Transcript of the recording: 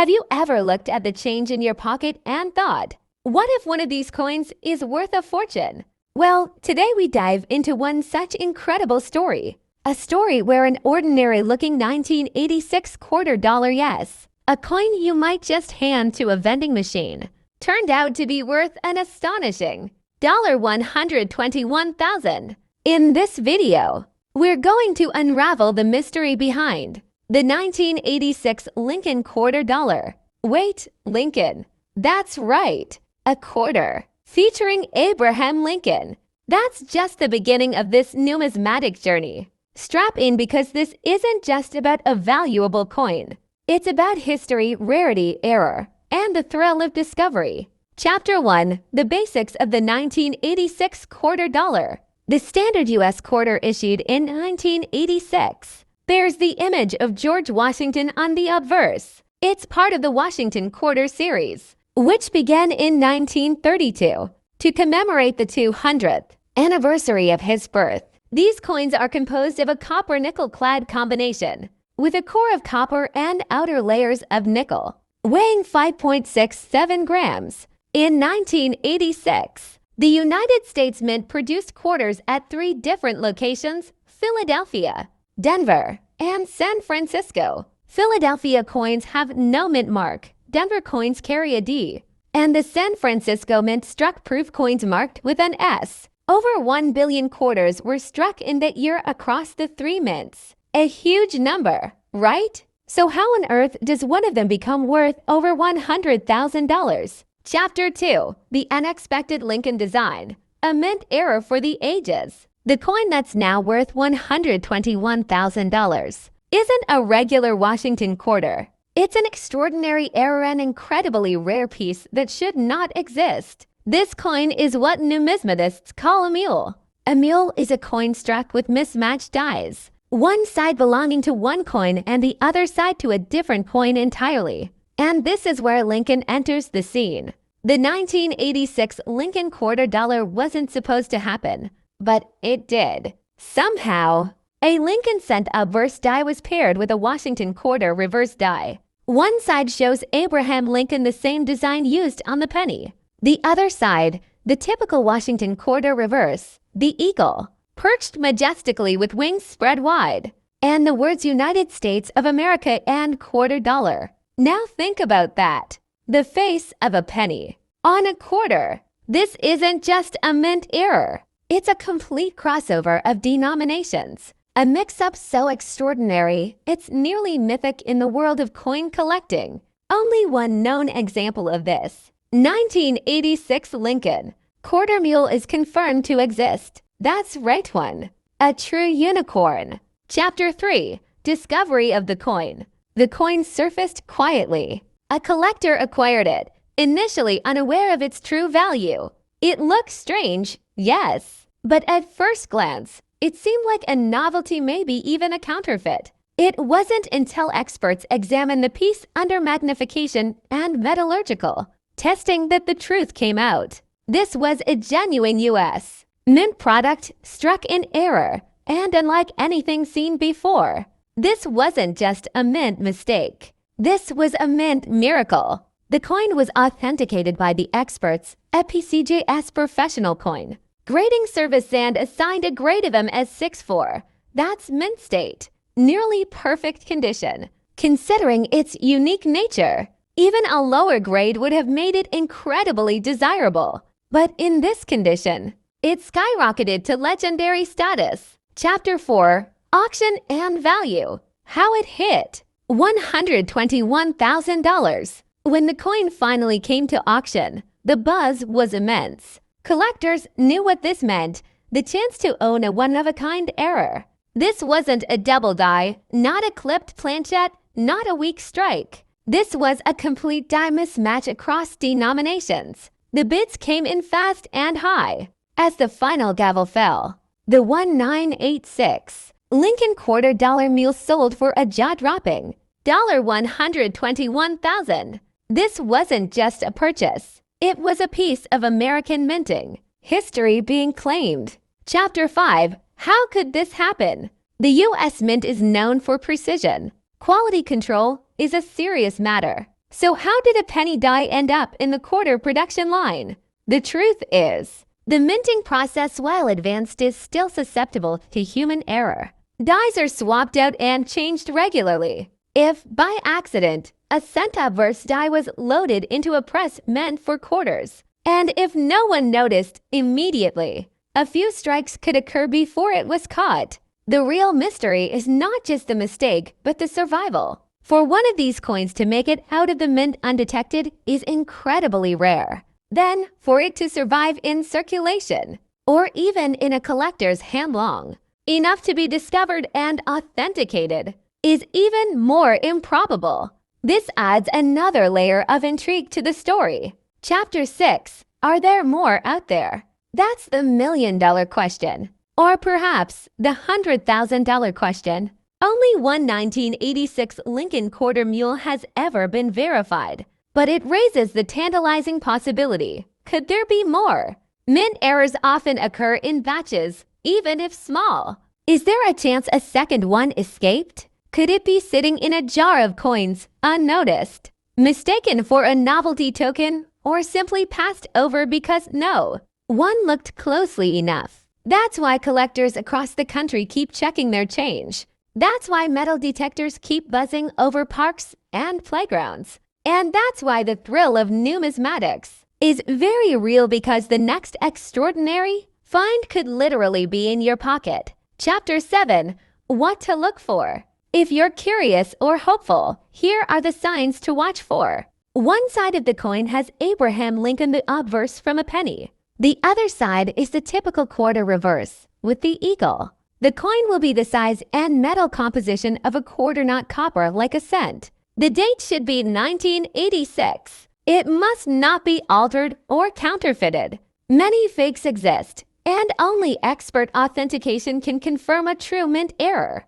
Have you ever looked at the change in your pocket and thought, what if one of these coins is worth a fortune? Well, today we dive into one such incredible story. A story where an ordinary-looking 1986 quarter dollar yes, a coin you might just hand to a vending machine, turned out to be worth an astonishing $121,000. In this video, we're going to unravel the mystery behind the 1986 Lincoln quarter dollar. Wait, Lincoln. That's right, a quarter, featuring Abraham Lincoln. That's just the beginning of this numismatic journey. Strap in because this isn't just about a valuable coin. It's about history, rarity, error, and the thrill of discovery. Chapter 1. The Basics of the 1986 Quarter Dollar. The standard U.S. quarter issued in 1986 bears the image of George Washington on the obverse. It's part of the Washington Quarter series, which began in 1932 to commemorate the 200th anniversary of his birth. These coins are composed of a copper-nickel-clad combination, with a core of copper and outer layers of nickel, weighing 5.67 grams. In 1986, the United States Mint produced quarters at 3 different locations: Philadelphia, Denver, and San Francisco. Philadelphia coins have no mint mark, Denver coins carry a D, and the San Francisco Mint struck proof coins marked with an S. Over 1 billion quarters were struck in that year across the 3 mints. A huge number, right? So how on earth does one of them become worth over $100,000? Chapter 2. The Unexpected Lincoln Design. A mint error for the ages. The coin that's now worth $121,000 isn't a regular Washington quarter. It's an extraordinary error and incredibly rare piece that should not exist. This coin is what numismatists call a mule. A mule is a coin struck with mismatched dies, one side belonging to one coin and the other side to a different coin entirely. And this is where Lincoln enters the scene. The 1986 Lincoln quarter dollar wasn't supposed to happen, but it did. Somehow, a Lincoln cent obverse die was paired with a Washington quarter reverse die. One side shows Abraham Lincoln, the same design used on the penny. The other side, the typical Washington quarter reverse, the eagle, perched majestically with wings spread wide, and the words United States of America and quarter dollar. Now think about that. The face of a penny on a quarter. This isn't just a mint error. It's a complete crossover of denominations. A mix-up so extraordinary, it's nearly mythic in the world of coin collecting. Only one known example of this. 1986 Lincoln quarter mule is confirmed to exist. That's right one. A true unicorn. Chapter 3. Discovery of the coin. The coin surfaced quietly. A collector acquired it, initially unaware of its true value. It looked strange, yes, but at first glance, it seemed like a novelty, maybe even a counterfeit. It wasn't until experts examined the piece under magnification and metallurgical testing that the truth came out. This was a genuine U.S. mint product struck in error, and unlike anything seen before. This wasn't just a mint mistake. This was a mint miracle. The coin was authenticated by the experts at PCJ's Professional Coin Grading Service and assigned a grade of M as 6.4. That's mint state. Nearly perfect condition. Considering its unique nature, even a lower grade would have made it incredibly desirable. But in this condition, it skyrocketed to legendary status. Chapter 4. Auction and Value. How it hit $121,000. When the coin finally came to auction, the buzz was immense. Collectors knew what this meant: the chance to own a one-of-a-kind error. This wasn't a double die, not a clipped planchette, not a weak strike. This was a complete die mismatch across denominations. The bids came in fast and high. As the final gavel fell, the 1986 Lincoln quarter dollar mule sold for a jaw-dropping $121,000. This wasn't just a purchase. It was a piece of American minting history being claimed. Chapter 5. How could this happen? The U.S. Mint is known for precision. Quality control is a serious matter. So how did a penny die end up in the quarter production line? The truth is, the minting process, while advanced, is still susceptible to human error. Dies are swapped out and changed regularly. If, by accident, a cent obverse die was loaded into a press meant for quarters, and if no one noticed immediately, a few strikes could occur before it was caught. The real mystery is not just the mistake, but the survival. For one of these coins to make it out of the mint undetected is incredibly rare. Then, for it to survive in circulation, or even in a collector's hand long, enough to be discovered and authenticated, is even more improbable. This adds another layer of intrigue to the story. Chapter 6. Are there more out there? That's the million-dollar question. Or perhaps the $100,000 question. Only one 1986 Lincoln quarter mule has ever been verified, but it raises the tantalizing possibility. Could there be more? Mint errors often occur in batches, even if small. Is there a chance a second one escaped? Could it be sitting in a jar of coins, unnoticed, mistaken for a novelty token, or simply passed over because no one looked closely enough? That's why collectors across the country keep checking their change. That's why metal detectors keep buzzing over parks and playgrounds. And that's why the thrill of numismatics is very real, because the next extraordinary find could literally be in your pocket. Chapter 7. What to look for. If you're curious or hopeful, here are the signs to watch for. One side of the coin has Abraham Lincoln the obverse from a penny. The other side is the typical quarter reverse with the eagle. The coin will be the size and metal composition of a quarter, not copper like a cent. The date should be 1986. It must not be altered or counterfeited. Many fakes exist, and only expert authentication can confirm a true mint error.